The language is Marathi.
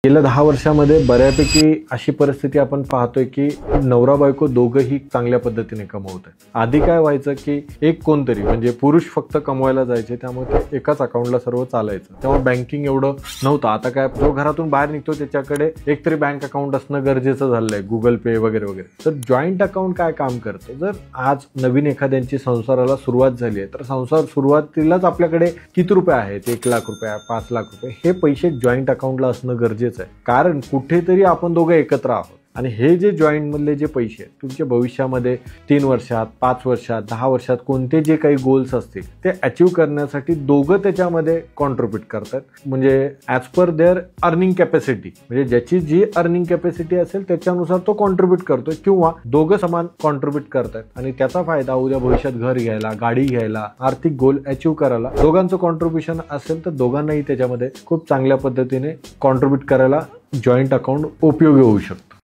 गेल्या 10 वर्षामध्ये बऱ्यापैकी अशी परिस्थिती आपण पाहतोय की नवरा बायको दोघंही चांगल्या पद्धतीने कमवत आहेत. आधी काय व्हायचं की एक कोणतरी म्हणजे पुरुष फक्त कमवायला जायचे, त्यामुळे ते एकाच अकाउंटला सर्व चालायचं. तेव्हा बँकिंग एवढं नव्हतं. आता काय जो घरातून बाहेर निघतो त्याच्याकडे एकतरी बँक अकाउंट असणं गरजेचं झालंय, गुगल पे वगैरे वगैरे. तर जॉईंट अकाउंट काय काम करतं? जर आज नवीन एखाद्यांची संसाराला सुरुवात झाली आहे तर संसार सुरुवातीलाच आपल्याकडे किती रुपये आहेत, 1 लाख रुपये, 5 लाख रुपये, हे पैसे जॉईंट अकाउंटला असणं गरजेचं आहे. कारण कुठेतरी आपण दोघं एकत्र आहोत आणि हे जे जॉईंट मधले जे पैसे आहेत तुमच्या भविष्यामध्ये 3 वर्षात, 5 वर्षात, 10 वर्षात कोणते जे काही गोल्स असतील ते अचीव्ह करण्यासाठी दोघं त्याच्यामध्ये कॉन्ट्रीब्यूट करतात. म्हणजे as per their earning capacity, म्हणजे ज्याची जी अर्निंग कॅपॅसिटी असेल त्याच्यानुसार तो कॉन्ट्रीब्यूट करतोय किंवा दोघं समान कॉन्ट्रीब्यूट करतात आणि त्याचा फायदा उद्या भविष्यात घर घ्यायला, गाडी घ्यायला, आर्थिक गोल अचीव्ह करायला दोघांचं कॉन्ट्रीब्युशन असेल तर दोघांनाही त्याच्यामध्ये खूप चांगल्या पद्धतीने कॉन्ट्रीब्यूट करायला जॉईंट अकाउंट उपयोगी होऊ शकतो.